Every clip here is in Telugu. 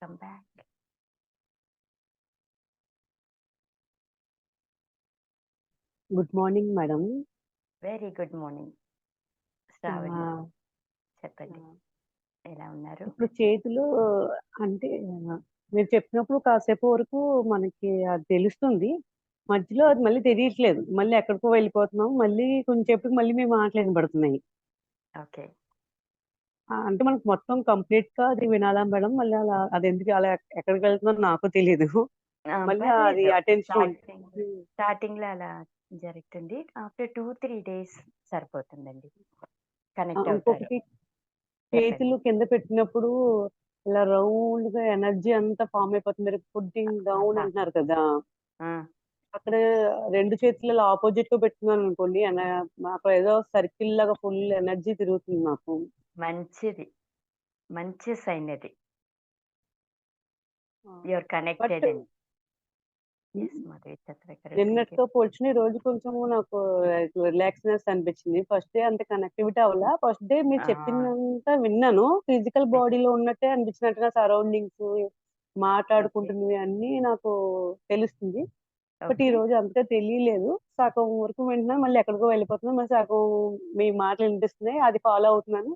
Come back. Good morning madam. Very good morning Shravani. చెప్పండి, ఎలా ఉన్నారు? ఇప్పుడు చేతులు అంటే మీరు చెప్పినప్పుడు కాసేపు వరకు మనకి అది తెలుస్తుంది. మధ్యలో అది మళ్ళీ తెలియట్లేదు. మళ్ళీ ఎక్కడికో వెళ్ళిపోతున్నాం. మళ్ళీ కొంచెంసేపటికి మళ్ళీ మీ మాటలు వినబడుతున్నాయి. ఓకే. అంటే మనకు మొత్తం కంప్లీట్ గా అది వినాలా మేడం? మళ్ళీ అలా అది ఎందుకు అలా ఎక్కడికి వెళ్తుందో నాకు తెలియదు. మళ్ళీ అది పర్లేదు. అటెన్షన్ స్టార్టింగ్ లో అలా జరుగుతుంది. ఆఫ్టర్ 2-3 days సరిపోతుందండి, కనెక్ట్ అవుతారు. ఇంకొకటి చేతులు కింద పెట్టినప్పుడు ఇలా రౌండ్ గా ఎనర్జీ అంతా ఫామ్ అయిపోతుంది. మీరు పుట్టింగ్ డౌన్ అంటున్నారు కదా, అక్కడ రెండు చేతులు ఆపోజిట్ గా పెట్టుకున్నాను అనుకోండి, నాకు ఏదో సర్కిల్ లాగా ఫుల్ ఎనర్జీ తిరుగుతుంది నాకు. మంచిది, మంచి సైన్ అది. యూఆర్ కనెక్టెడ్ అండి. నిన్నటితో పోల్చిన ఈ రోజు కొంచెం నాకు రిలాక్స్నెస్ అనిపించింది. ఫస్ట్ డే అంత కనెక్టివిటీ అవ్వాలా. ఫస్ట్ డే మీరు చెప్పిందంతా విన్నాను. ఫిజికల్ బాడీలో ఉన్నట్టే అనిపించినట్టుగా సరౌండింగ్స్ మాట్లాడుకుంటున్నవి అన్ని నాకు తెలుస్తుంది. బట్ ఈ రోజు అంతా తెలియలేదు. సగం వరకు వింటున్నా, మళ్ళీ ఎక్కడికో వెళ్ళిపోతున్నా, మరి సగం మీ మాటలు వినిపిస్తున్నాయి. అది ఫాలో అవుతున్నాను.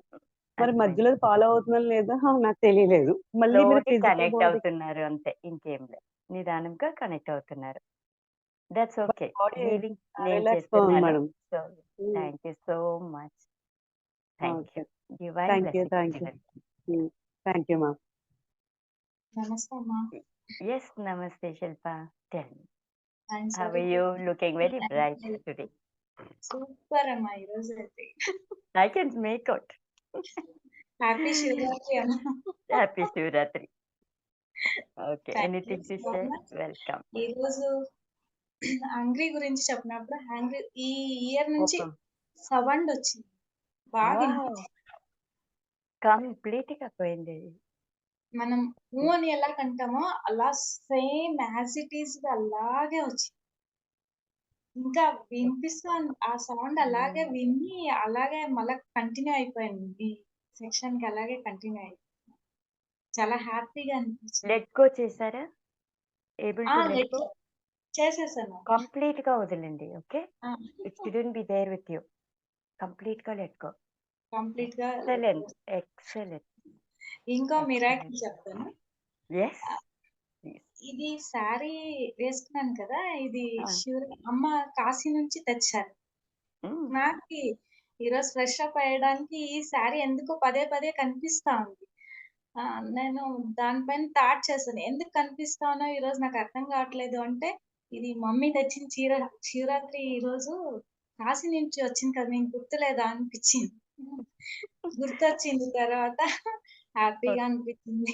మరి మధ్యలో ఫాలో అవుతున్నాను లేదా నాకు తెలియలేదు. మళ్ళీ మీరు ఫిజికల్ కనెక్ట్ బాడీ అవుతున్నారు అంతే, ఇంకేం లేదు. నిదానంగా కనెక్ట్ అవుతున్నారు. That's okay. హీలింగ్ నేను రిలాక్స్ గా ఉంది చేస్తున్నాను. Madam. So thank you so much. Thank you. Divine thank you. Blessings. Thank you ma'am. నమస్తే అమ్మా. Yes, namaste Shilpa. Tell me, I'm how sorry are to- you? Looking very bright today. Super అమ్మా ఈరోజు అయితే. I can make out. Happy Shivaratri అమ్మా. Happy Shivratri. Okay, Thank anything you to so say? much. Welcome. ఈరోజు హంగ్రీ గురించి చెప్పినప్పుడు హంగ్రీ ఈ ఇయర్ నుంచి Open. సౌండ్ వచ్చింది బాగా Wow. వినిపించింది. Complete గా పోయింది. మనం ఊ అని ఎలా కంటామో అలా సేమ్ యాజ్ ఇట్ ఈస్ అలాగే వచ్చింది. ఇంకా వినిపిస్తూ ఆ సౌండ్ అలాగే విని అలాగే మళ్ళీ కంటిన్యూ అయిపోయింది. ఈ సెక్షన్ కి అలాగే కంటిన్యూ అయిపోయింది. చాలా హ్యాపీగా అనిపించింది. లెట్ గో చేశారా? Able to let go? చేసేసాను. కంప్లీట్ గా వదిలండి. ఓకే, ఆ, it shouldn't be there with you. Complete గా లెట్ గో. కంప్లీట్ గా ఎక్సలెంట్, ఎక్సలెంట్. ఇంకో మిరాకిల్ చెప్తాను. Yes. ఇది శారీ వేసుకున్నాను కదా, ఇది ఆ. అమ్మ కాశీ నుంచి తెచ్చారు. Mm. నాకు ఈరోజు ఫ్రెష్ అప్ అయ్యడానికి ఈ శారీ ఎందుకో పదే పదే కనిపిస్తా ఉంది. నేను దానిపైన థాట్ చేశాను, ఎందుకు కనిపిస్తానో ఈరోజు నాకు అర్థం కావట్లేదు అంటే, ఇది మమ్మీ తెచ్చిన చీర. శివరాత్రి ఈరోజు కాశీ నుంచి వచ్చింది కదా, నీకు గుర్తులేదా అనిపించింది. గుర్తొచ్చింది తర్వాత హ్యాపీగా అనిపించింది.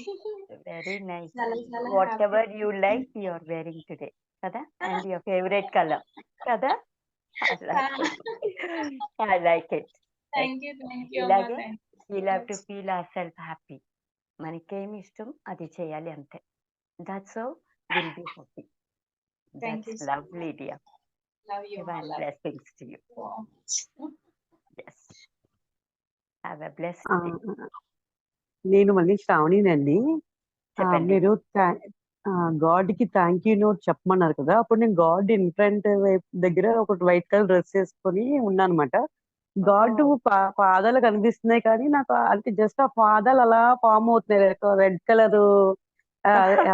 Very nice. చాలా చాలా Whatever happy. you like, you are wearing today. Kada? And your favorite color. Kada? I like it. Thank you ఇలాగే అమ్మా. we'll have to feel ourselves happy. మనకేమి ఇష్టం అది చేయాలి అంతే. That's how we'll be happy. Thank That's you so lovely, dear. Love you. Divine blessings to you. Yes. Have a blessed day. నేను మళ్ళీ శ్రావణినండి. చెప్పండి. మీరు గాడ్ కి థ్యాంక్ యూ నోట్ చెప్పమన్నారు కదా, అప్పుడు నేను గాడ్ ఇన్ ఫ్రంట్ దగ్గర ఒక వైట్ కలర్ డ్రెస్ వేసుకొని ఉన్నాను అనమాట. గాడ్ పాదాలు కనిపిస్తున్నాయి కానీ నాకు అంటే జస్ట్ ఆ పాదాలు అలా ఫామ్ అవుతున్నాయి, రెడ్ కలర్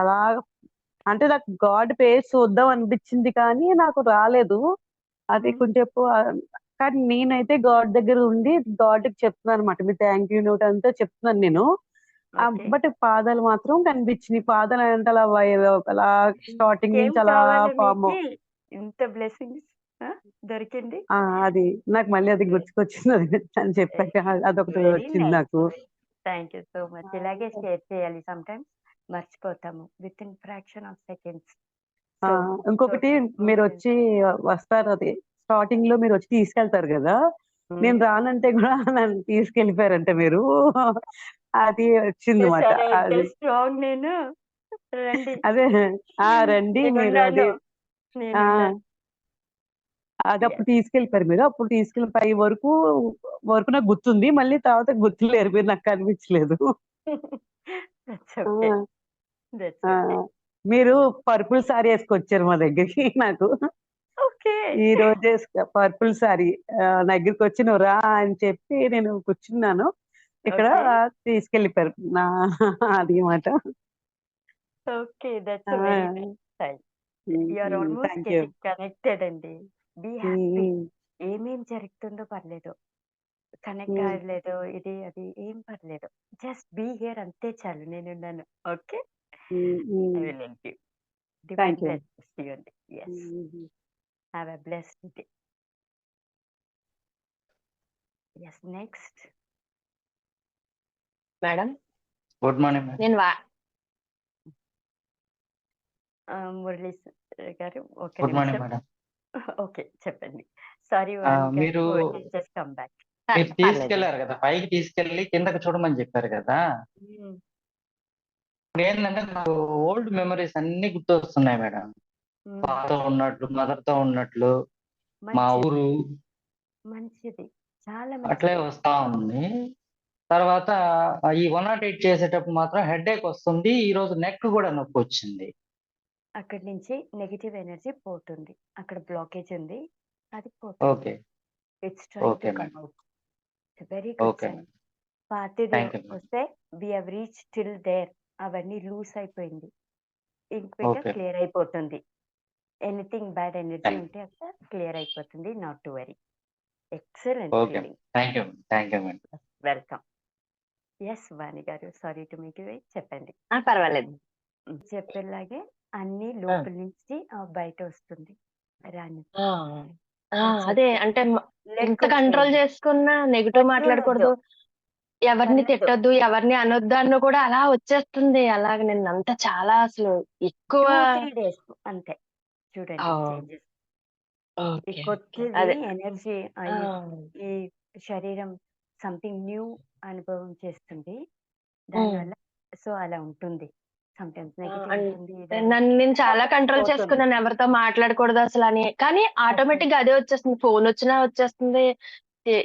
అలా. అంటే నాకు గాడ్ పేస్ చూద్దాం అనిపించింది కానీ నాకు రాలేదు. అది కొంచెం కానీ నేనైతే గాడ్ దగ్గర ఉండి గాడ్ కి చెప్తున్నాను అనమాట. మీ థ్యాంక్ యూ నోట్ అంతా చెప్తున్నాను నేను. బట్ పాదాలు మాత్రం కనిపించినాయి. పాదాలు అంటే అలా స్టార్టింగ్ నుంచి అలా ఫామ్. ఇంత బ్లెస్సింగ్స్ దొరికింది. అది నాకు మళ్ళీ అది గుర్తుకొచ్చింది, అది అని చెప్పాక అదొకటి వచ్చింది నాకు. Thank you so much. ఇలాగే షేర్ చేయాలి. సమ్ టైమ్స్ మర్చిపోతాము with in fraction of seconds. ఇంకొకటి మీరు వచ్చి వస్తారు, అది స్టార్టింగ్ లో మీరు వచ్చి తీసుకెళ్తారు కదా, నేను రానంటే కూడా నన్ను తీసుకెళ్ళిపోయారంట మీరు. అది వచ్చింది అన్నమాట. స్ట్రాంగ్ నేను. అదే రండి మీరు. అది అది అప్పుడు తీసుకెళ్ళిపోయారు మీరు. అప్పుడు తీసుకెళ్ళి 5 వరకు నాకు గుర్తుంది. మళ్ళీ తర్వాత గుర్తులేరు, మీరు నాకు కనిపించలేదు. దట్స్ ఆ, ఓకే. మీరు పర్పుల్ సారీ వేసుకొచ్చారు మా దగ్గరికి నాకు ఓకే. ఈ రోజే పర్పుల్ సారీ నా దగ్గరికి వచ్చి నువ్వు రా అని చెప్పి నేను కూర్చున్నాను. ఇక్కడ ఓకే. తీసుకెళ్ళిపోయారు నా అది మాట. Okay. That's very nice style. You are almost thank you. Getting connected అండి. Be happy. ఏమేం జరుగుతుందో పర్లేదు. కనెక్ట్ అవ్వలేదు ఇది అది ఏం పర్లేదు. జస్ట్ బీ హియర్ అంతే చాలు. నేనున్నాను. Okay. I will help you. Divine thank you. Blessings to you అండి. Yes. Have a blessed day. Yes. Next madam good morning madam. నేను మురళీ గారు ఒక గుడ్ మార్నింగ్ నిమిషం. మేడం. ఓకే. చెప్పండి. సారీ మీరు జస్ట్ కమ్ బ్యాక్. మీరు పర్లేదు. తీసుకెళ్లారు కదా, పైకి తీసుకెళ్లి కిందకి చూడమని చెప్పారు కదా. ఇప్పుడు ఏంటంటే నాకు ఓల్డ్ మెమరీస్ అన్ని గుర్తొస్తున్నాయి మేడం. పాతో ఉన్నట్లు, మదర్ తో ఉన్నట్లు, మా మంచిది. ఊరు మంచిది. చాలా అట్లే మంచిది. వస్తా ఉంది. తర్వాత ఈ 108 చేసేటప్పుడు మాత్రం హెడేక్ వస్తుంది. ఈ రోజు నెక్ కూడా నొప్పి వచ్చింది. అక్కడి నుంచి నెగెటివ్ ఎనర్జీ పోతుంది. అక్కడ బ్లాకేజ్ ఉంది. అది పోతుంది. Okay. It's trying okay to come madam. Out. Very good okay sign. Madam. పాతది థ్యాంక్ యూ మేడం. వస్తే we have reach till there. అవన్నీ లూజ్ అయిపోయింది. ఇంక్విక్ ఓకే. క్లియర్ అయిపోతుంది. ఎనీథింగ్ బ్యాడ్ ఎనర్జీ థ్యాంక్ ఉంటే అక్కడ క్లియర్ అయిపోతుంది. Not to worry. Excellent okay. Feeling. Thank you. Thank you madam. Welcome. S Vani గారు. Sorry to make you wait. చెప్పండి. పర్వాలేదు. చెప్పేలాగే అన్ని లోపల నుంచి బయట వస్తుంది. రాని ఆ, అదే అంటే ఎంత కంట్రోల్ చేసుకున్నా నెగిటివ్ మాట్లాడకూడదు, ఎవరిని పర్లేదు. తిట్టొద్దు, ఎవరిని అనొద్దు అన్న కూడా అలా వచ్చేస్తుంది. అలాగ నిన్న అంతా చాలా అసలు ఎక్కువ 2-3 డేస్ అంతే. చూడండి చేంజెస్. ఈ ఓకే ఓకే కొత్తది అదే ఎనర్జీ ఆ, ఈ శరీరం సంథింగ్ న్యూ అనుభవం చేస్తుంది. ఉమ్. దానివల్ల సో అలా ఉంటుంది. సమ్‌టైమ్స్ నెగెటివ్ ఉంటుంది. అంటే నేను చాలా కంట్రోల్ చేసుకున్నాను ఎవరితో మాట్లాడకూడదు అసలు అని, కానీ ఆటోమేటిక్ గా అదే వచ్చేస్తుంది. ఫోన్ వచ్చినా వచ్చేస్తుంది,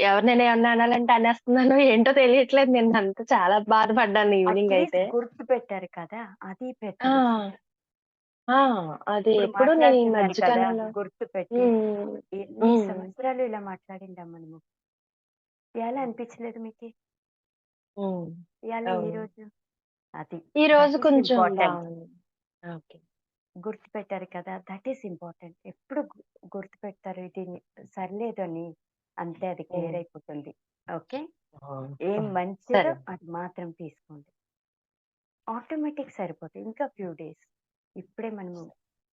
ఎవరినైనా ఏమన్నా అనాలంటే అనేస్తున్నాను. ఏంటో తెలియట్లేదు. నిన్న అంతా చాలా బాధపడ్డాను ఈవినింగ్ అయితే. గుర్తు పెట్టారు కదా, అది పెద్ద ఆ, విషయం. ఆ, అది ఇప్పుడు ఎప్పుడు నేను ఈ మాట్లాడుతున్నారు కదా, మధ్యకాలంలో గుర్తు పెట్టి ఉమ్, ఎన్ని ఉమ్, సంవత్సరాలు ఇలా మాట్లాడిందాం మనము. ఎలా అనిపించలేదు మీకు ఉమ్. ఇలా ఈ అవును. రోజు? అది ఈ రోజు that is కొంచెం important. బాగుంది. ఓకే. గుర్తు పెట్టారు కదా, దట్ ఈస్ ఇంపార్టెంట్. ఎప్పుడు గుర్తు పెడతారు ఇది సర్లేదు అని, అంతే అది క్లియర్ అయిపోతుంది. ఓకే. ఏం మంచిదో సరే. అది మాత్రం తీసుకోండి. ఆటోమేటిక్ సరిపోతుంది. ఇంకా ఫ్యూ డేస్. ఇప్పుడే మనము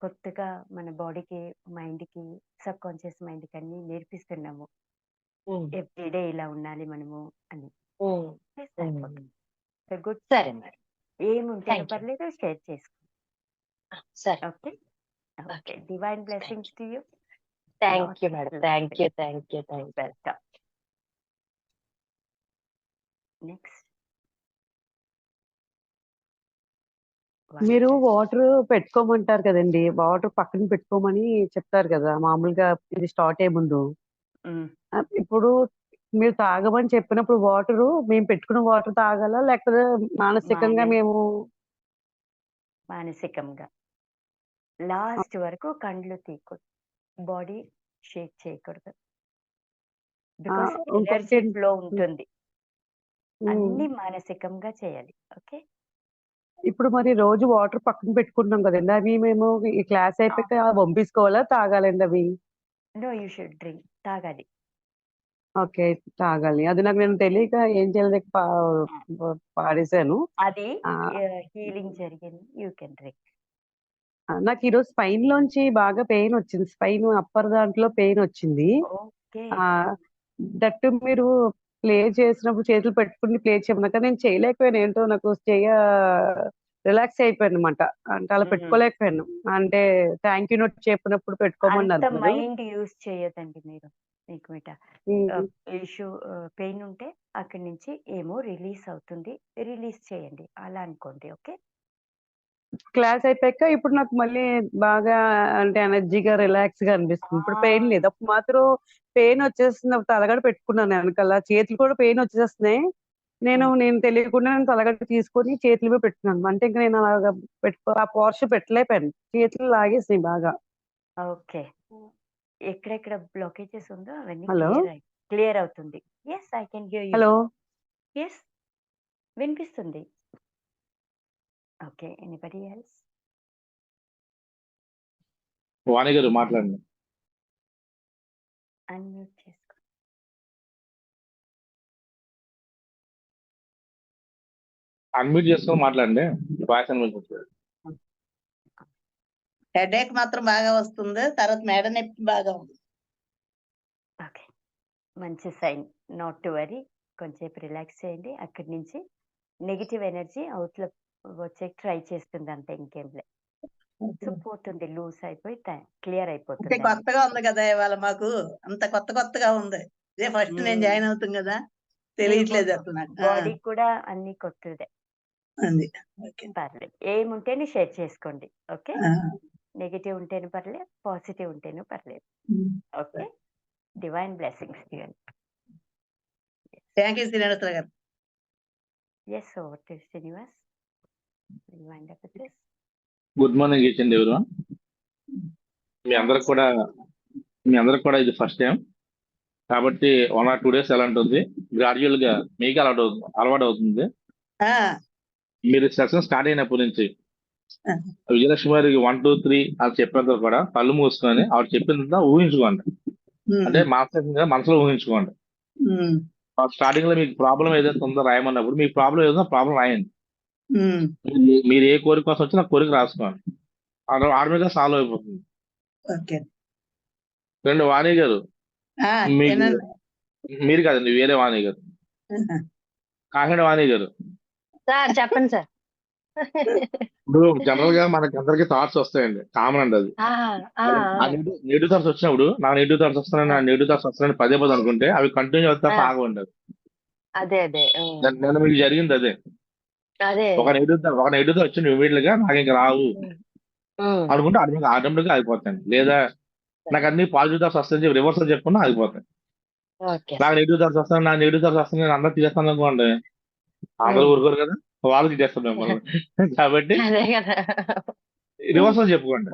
కొత్తగా మన బాడీకి, మైండ్కి, సబ్ కాన్షియస్ మైండ్కి అన్ని నేర్పిస్తున్నాము. ఉమ్, ఎవ్రీడే ఇలా ఉండాలి మనము అని. ఉమ్, సరిపోతుంది. గుడ్. సరే మరి. ఏముంటే థ్యాంక్ యూ. పర్లేదు, షేర్ చేసుకోండి. సరే. Okay. Okay. Okay. Divine blessings to you. Thank you madam. Thank you. Thank you. Thank you. Welcome. Next మీరు వాటర్ పెట్టుకోమంటారు కదండి, వాటర్ పక్కన పెట్టుకోమని చెప్తారు కదా మామూలుగా ఇది స్టార్ట్ అయ్యే ముందు. ఇప్పుడు మీరు తాగమని చెప్పినప్పుడు వాటర్ మేము పెట్టుకున్న వాటర్ తాగాలా, లేకపోతే మానసికంగా మేము మానసికంగా లాస్ట్ వరకు కండ్లు తీయకూడదు, బాడీ షేక్ చేయకూడదు. బికాస్ ఇంకొకటి ఎనర్జీ ఫ్లో ఉంటుంది. అన్ని మానసికంగా చేయాలి. ఓకే. ఇప్పుడు మరి రోజు వాటర్ పక్కన పెట్టుకుంటున్నాం కదండి, అవి మేము ఈ క్లాస్ అయిపోయాక పంపించుకోవాలా, తాగాలండి అవి? No, you should drink. తాగాలి. ఓకే, తాగాలి. అది నాకు నేను తెలియక ఏం చేయలేక పాడేశాను. అది హీలింగ్ జరిగింది. You can drink. నాకు ఈరోజు స్పైన్ లోంచి బాగా పెయిన్ వచ్చింది. స్పైన్ అప్పర్ దాంట్లో పెయిన్ వచ్చింది. ఓకే. దట్టు మీరు ప్లే చేసినప్పుడు చేతులు పెట్టుకుని ప్లే చేయమన్నాక నేను చేయలేకపోయాను. ఏంటో నాకు రిలాక్స్ అయిపోయాను అనమాట. అంటే అలా పెట్టుకోలేకపోయాను. అంటే థ్యాంక్ యూ నోట్ చెప్పినప్పుడు పెట్టుకోమన్నారు అంత కదా. మైండ్ యూజ్ చేయదండి మీరు. మీకు ఇష్యూ పెయిన్ ఉంటే అక్కడి నుంచి ఏమో రిలీజ్ అవుతుంది, రిలీజ్ చేయండి అలా అనుకోండి. ఓకే. క్లాస్ అయిపోయాక ఇప్పుడు నాకు మళ్ళీ బాగా అంటే ఎనర్జీగా రిలాక్స్ గా అనిపిస్తుంది. ఇప్పుడు పెయిన్ లేదు. అప్పుడు మాత్రం పెయిన్ వచ్చేస్తుంది. తలగడ పెట్టుకున్నాను వెనకాల, చేతులు కూడా పెయిన్ వచ్చేస్తున్నాయి. నేను తెలియకుండా నేను తలగట్టు తీసుకొని చేతుల మీద పెట్టుకున్నాను. అంటే ఇంక నేను అలాగా ఆ పోర్ష పెట్టలేకపోయాను. చేతులు లాగేసినాయి బాగా. ఓకే. ఎక్కడెక్కడ బ్లాకేజెస్ ఉందో అవన్నీ హలో క్లియర్ అవుతుంది. Yes, I can hear you. Hello yes, వినిపిస్తుంది. ఓకే. Anybody else? వాణి గారు మాట్లాడండి. అన్మ్యూట్ చేసుకో. అన్మ్యూట్ చేసుకొని మాట్లాడండి. Voice unmute. హెడేక్ మాత్రం బాగా వస్తుంది, తర్వాత మెడ నొప్పి బాగా ఉంది. ఓకే. మంచి సైన్. Not to worry. కొంచెంసేపు రిలాక్స్ చేయండి. అక్కడి నుంచి నెగెటివ్ ఎనర్జీ అవుట్‌లో వచ్చే ట్రై చేస్తుంది అంతే, ఇంకేం లే. సో పోతుంది, లూజ్ అయిపోయి క్లియర్ అంటే అయిపోతుంది. కొత్తగా ఉంది కదా ఇవాళ మాకు, అంత కొత్తగా ఉంది. ఇదే ఫస్ట్ నేను జాయిన్ అవుతాం కదా, తెలియట్లేదు అసలు నాకు. బాడీ కూడా అన్ని కొత్తదే. అది ఓకే. పర్లేదు, ఏముంటేనే షేర్ చేసుకోండి. ఓకే. ఆ, నెగెటివ్ ఉంటేనే పర్లేదు, పాజిటివ్ ఉంటేనే పర్లేదు. Um. Okay. Divine blessings to you. Thank you Srinivasarao గారు. Yes, over to Srinivas. Remind up this. Good morning each and everyone. మీ అందరికి కూడా ఇది ఫస్ట్ టైం కాబట్టి 1 or 2 days ఎలా ఉంటుంది, గ్రాడ్యువల్ గా మీకు అలవాటు అవుతుంది. ఆ, మీరు సెషన్ స్టార్ట్ అయినప్పటి నుంచి ఆ, విజయలక్ష్మి గారికి 1, 2, 3 అది చెప్పేంత కూడా కళ్ళు మూసుకొని ఆవిడ చెప్పినంత ఊహించుకోండి. ఉమ్, అంటే మాస్టర్ మనసులో ఊహించుకోండి. ఉమ్, స్టార్టింగ్ లో మీకు ప్రాబ్లం ఏదైతే ఉందో రాయమన్నప్పుడు మీకు ప్రాబ్లం ఏదో ప్రాబ్లం రాయండి. ఉమ్. మీరు ఏ కోరిక కోసం వచ్చినా కోరిక రాసుకోండి, ఆటోమేటిక్గా సాల్వ్ అయిపోతుంది. ఓకే. రెండు వాణి గారు, ఆ, మీకు ఏనండి. మీరు కాదండి, వేరే వాణి గారు, కాకినాడ వాణి గారు. సార్ చెప్పండి సార్. ఇప్పుడు జనరల్ గా మనకి అందరికి థాట్స్ వస్తాయండి, కామన్ అండి అది. ఆ, ఆ, ఆ నెగిటివ్ థాట్స్ వచ్చినప్పుడు నాకు నెగిటివ్ థాట్స్ వస్తున్నాయి, నా నెగిటివ్ థాట్స్ వస్తున్నాయని పదే అనుకుంటే అవి కంటిన్యూ అవుతా ఆ, ఆగవండి. అదే నేను మీకు జరిగింది అదే. అదే. ఒక నెగిటివ్ థాట్ వచ్చింది ఇమీడియట్ గా నాకు ఇంకా రావు ఉమ్, అనుకుంటే ఆటోమేటిక్ గా ఆగిపోతాను. లేదా నాకు అన్ని పాజిటివ్ థాట్స్ వస్తాయని చెప్పి రివర్స్ చెప్పుకున్నా ఆగిపోతాయి. ఓకే. నాకు నెగిటివ్ థాట్స్ వస్తాను, నాకు నెగిటివ్ థాట్స్ వస్తాను, నేను అందరూ చేస్తాను అనుకోండి, అందరూ ఊరుకోరు కదా, వాళ్ళకి చేస్తాను మిమ్మల్ని. కాబట్టి అదే కదా. రివర్స్ చెప్పుకోండి.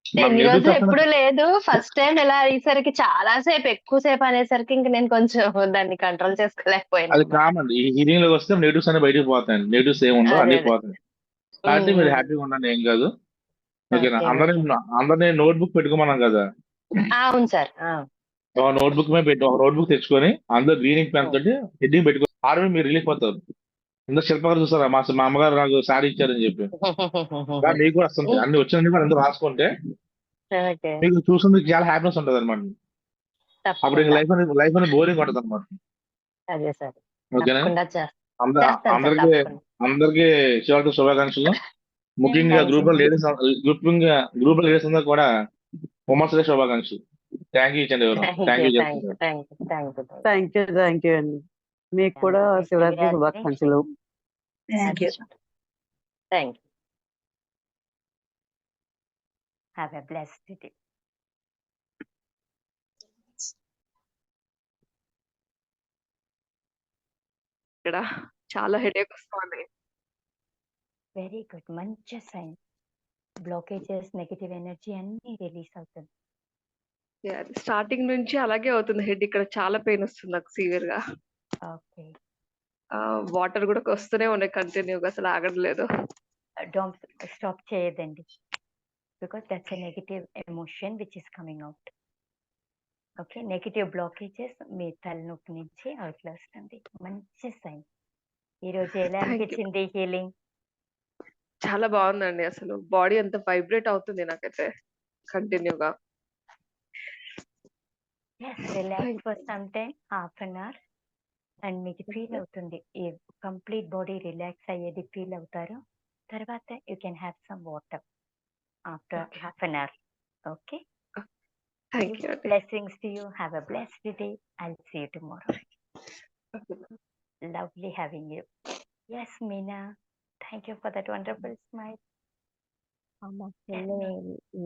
మనం ఎన్ని నెగిటివ్ రోజులు థాట్స్ ఎప్పుడు లేదు, ఫస్ట్ టైం ఇలా అయ్యేసరికి చాలా సేపు ఎక్కువసేపు అనేసరికి ఇంక నేను కొంచెం దాన్ని కంట్రోల్ చేసుకోలేకపోయాను అది అనమాట. కామన్. ఈ హీలింగ్ లోకి వస్తే నెగిటివ్స్ అన్ని బయటకు పోతాయి, నెగిటివ్స్ ఏమి ఉండవు, అదే అన్ని అదే. పోతాయి. కాబట్టి మీరు ఉమ్, హ్యాపీగా ఉండండి, ఏం కాదు. ఓకేనా? ఓకే అందరినీ నోట్బుక్ పెట్టుకోమన్నాం కదా, అవును సార్. ఒక నోట్బుక్ మీద పెట్టి ఒక నోట్బుక్ తెచ్చుకొని అందులో గ్రీనింగ్ పెన్ తోటి హెడ్డింగ్ పెట్టుకో, ఆర్మీ మీరు రిలీఫ్ అవుతారు. ఇందులో శిల్ప గారు చూస్తారా, మా అమ్మగారు నాకు శారీ ఇచ్చారని చెప్పి, ఇలా మీకు కూడా వస్తుంటాయి. అన్ని వచ్చినన్ని కూడా అందరూ రాసుకుంటే ఓకే, మీకు చూస్తుంది చాలా హ్యాపీనెస్ ఉంటుంది అనమాట. అప్పుడు తప్పకుండా. లైఫ్ అనేది బోరింగ్ ఉంటుంది అనమాట. అదే సార్, ఓకేనా? తప్పకుండా చేస్తాను సార్, అందరికి తప్పకుండా. అందరికి శివరాత్రి శుభాకాంక్షలు. ముఖ్యంగా థ్యాంక్ యూ. గ్రూప్ లేడీస్ అందరూ కూడా ఉమెన్స్ డే శుభాకాంక్షలు. థ్యాంక్ యూ ఇచ్చండి ఎవరు. Thank thank you you thank you చేస్తున్నారు. Thank you thank you thank you అండి. మీకు కూడా శివరాత్రి శుభాకాంక్షలు. Thank you. Thank you. Have a blessed day. ఇక్కడ చాలా హెడేక్ వస్తుంది. వెరీ గుడ్, మంచి సైన్. బ్లాకేజెస్, నెగటివ్ ఎనర్జీ అన్ని రిలీజ్ అవుతుంది. స్టార్టింగ్ నుంచి అలాగే అవుతుంది, హెడ్ ఇక్కడ చాలా పెయిన్ వస్తుంది నాకు సివియర్ గా. ఓకే. వాటర్ కూడా వస్తూనే ఉన్నాయి కంటిన్యూగా, అసలు ఆగట్లేదు. డోంట్ స్టాప్ చేయదండి, because that's a negative emotion which is coming out. Okay. Negative blockages మీ తలనొప్పి నుంచి అవుట్లో వస్తుంది. మంచి సైన్. ఈరోజు ఎలా థ్యాంక్ యూ. అనిపించింది హీలింగ్? చాలా బాగుందండి, అసలు బాడీ అంత వైబ్రేట్ అవుతుంది నాకైతే కంటిన్యూగా. Relax for some time, half an hour, and మీకు ఫీల్ అవుతుంది. ఈ కంప్లీట్ బాడీ రిలాక్స్ అయ్యేది ఫీల్ అవుతారు. తర్వాత you can have some water after half an hour. Okay. Thank you అండి. Blessings to you. Have a blessed day. I'll see you tomorrow. Lovely having you. Yes, Meena. Thank you for that wonderful smile. అమ్మ ఫుల్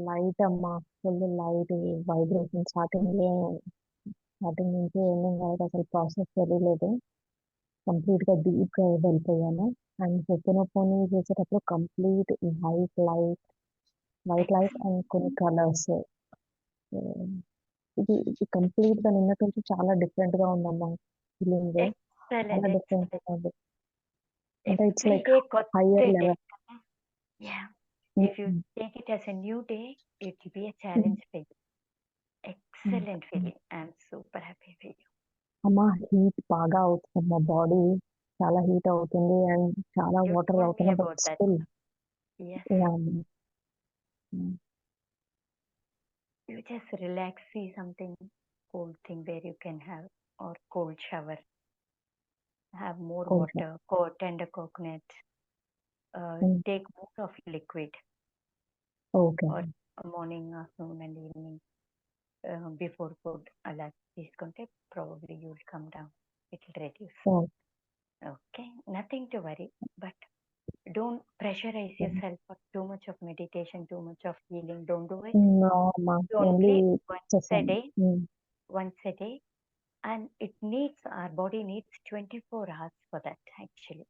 లైట్ అమ్మ, ఫుల్ లైట్ వైబ్రేషన్ స్టార్టింగ్ నుంచి ఎండింగ్ వరకు అసలు ప్రాసెస్ తెలియలేదు. కంప్లీట్ గా డీప్ గా వెళ్ళిపోయాను. అండ్ హోపోనోపోని చేసేటప్పుడు కంప్లీట్ వైట్ లైట్ అండ్ కొన్ని కలర్స్. ఇది కంప్లీట్ గా నిన్నటి నుంచి చాలా డిఫరెంట్ గా ఉందమ్మా. ఫీలింగ్ చాలా ఎక్సలెంట్ డిఫరెంట్ గా ఉంది. అంటే ఇట్స్ ఎవ్రీ లైక్ డే కొత్త higher day level. Yeah if you take it as a new day it will be a challenge for you. Excellent feeling. I'm super happy for you. అమ్మా హీట్ బాగా అవుతుంది, మా బాడీ చాలా హీట్ అవుతుంది అండ్ చాలా You వాటర్ told me అవుతుంది. But about that. Still Yes. You just relax, see something cold thing where you can have or cold shower. Have more Cold water, tender coconut. Take more of liquid okay or morning, afternoon and evening before food. అలా తీసుకుంటే probably you will come down. It will reduce. Okay, nothing to worry, but don't pressurize yourself for too much of meditation, too much of healing. Don't do it. No అమ్మా, Only ఓన్లీ once a చేశాను. day, once a day, and our body needs 24 hours for that actually.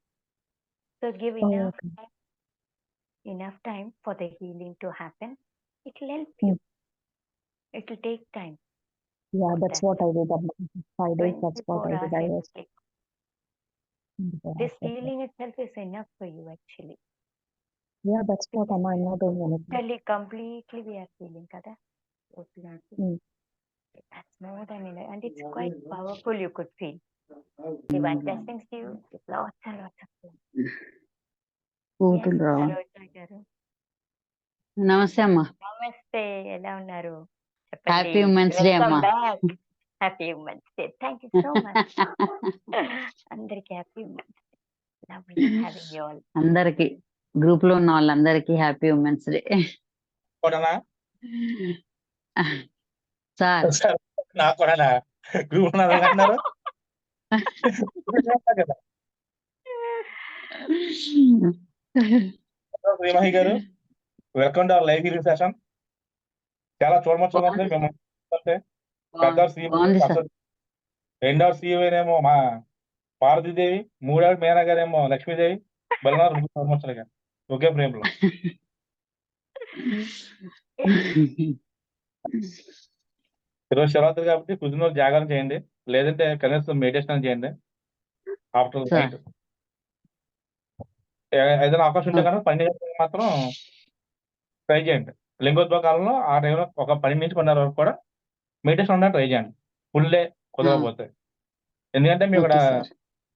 So give enough time for the healing to happen. It will help you. It will take time. Yeah for that's that. What I did అమ్మా. 5 days that's what 24 I hours did. I you was sleep. This healing itself is enough for you actually. yeah, that's what అమ్మా. I'm not doing anything. Totally, completely we are feeling kada. That's more than enough, and it's quite powerful. You could feel divine blessings to you. Lots and lots of love. కూతురు రావా? సరోజ గారు నమస్తే అమ్మా. నమస్తే, ఎలా ఉన్నారు హ్యాపీ ఉమెన్స్ డే అమ్మా. Happy women's day. Thank you so much. అందరికి happy women's day. Lovely having you all. అందరికి గ్రూప్ లో ఉన్న వాళ్ళందరికీ హ్యాపీ ఉమెన్స్ డే. సార్ నాకు కూడా గ్రూప్ అన్నారు. శ్రీమహి గారు, welcome to our live healing session. చాలా చూడమొచ్చగా ఉంది మిమ్మల్ని. పెద్ద రెండవ సీఏనేమో మా పార్వతీదేవి, మూడవ మేనా గారేమో లక్ష్మీదేవి, బలనారు చూడమొచ్చలుగా ఒకే ప్రేమలో. ఈరోజు శివరాత్రి కాబట్టి కుదిరిన జాగారం చేయండి, లేదంటే కనీసం మెడిటేషన్ చేయండి. ఆఫ్టర్ నైట్ ఏదైనా అవకాశం ఉంటే కనుక 12 గంటలకు మాత్రం ట్రై చేయండి. లింగోద్భవ కాలంలో ఆ టైంలో ఒక 10 నుంచి 10:30 వరకు కూడా మెడిటేషన్ ఉండడానికి ట్రై చేయండి. ఫుల్ డే కుదరకపోతే. ఎందుకంటే మేము ఇక్కడ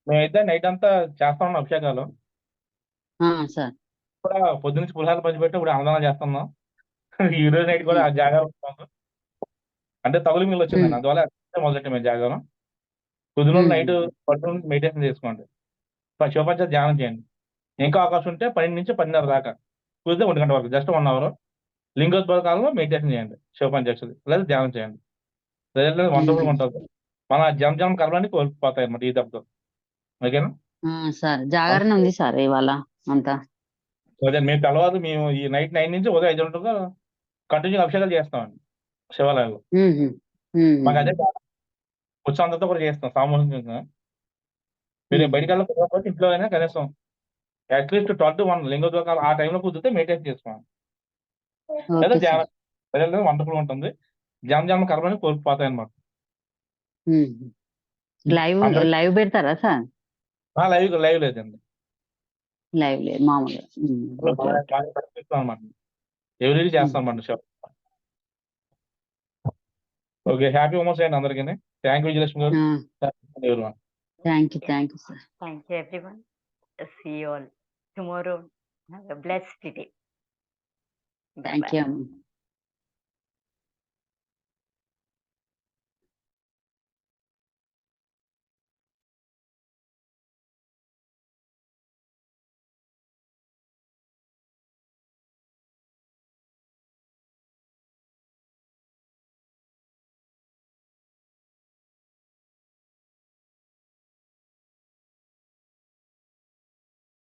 మేమైతే నైట్ అంతా చేస్తా ఉన్నాం అభిషేకాలు కూడా. పొద్దు నుంచి పులిహార పంచిపెట్టి ఇప్పుడు అన్నదానం చేస్తున్నాం. ఈ రోజు నైట్ కూడా ఆ జాగారం అంటే తగులు మిగిలి వచ్చిందండి, అందువల్ల మొదలెట్టి మేము జాగారం. కుదిరిన నైట్ పడుకుని మెడిటేషన్ చేసుకోండి, శివపంచాయతీ ధ్యానం చేయండి. ఇంకా అవకాశం ఉంటే 10 నుంచి 10:30 దాకా, కుదిరితే 1 గంట వరకు జస్ట్ 1 అవర్ లింగోద్భవ కాలంలో మెడిటేషన్ చేయండి, శివపంచాయతీ లేదా ధ్యానం చేయండి. రిజల్ట్ వండర్ఫుల్ ఉంటుంది. మన జన్మ కర్మలన్నీ కోల్పోతాయి అన్నమాట ఈ దెబ్బతో. ఓకేనా సార్? జాగరణ ఉంది సార్ ఇవాళ అంతా. అదే మేము తెల్లవారు మేము ఈ నైట్ 9 నుంచి ఉదయం 5 గంటలకు కంటిన్యూ అభిషేకాలు చేస్తామండి శివాలయంలో. మాకు అదే ఉత్సాహంతో కూడా చేస్తాం సామూహికంగా. మీరు బయటికి వెళ్ళకపోతే ఇంట్లో అయినా కనీసం అట్లీస్ట్ 12 to 1 లింగోద్భవ కాలం ఆ టైంలో కుదిరితే మెడిటేషన్ చేసుకోండి. లేదా ధ్యానం వండర్ఫుల్ ఉంటుంది. జన్మ కర్మని కోల్పోతాయి అన్నమాట. లైవ్ పెడతారా సార్? లైవ్ లేదండి, లైవ్ లేదు, మామూలుగా అనమాట. ఎవరి చేస్తాం అన్నమాట show. Okay, happy women's day అండి అందరికీ. థ్యాంక్ యూ విజయలక్ష్మి గారు. Thank you sir. Thank you everyone. See you all tomorrow. Have a blessed day. Thank you.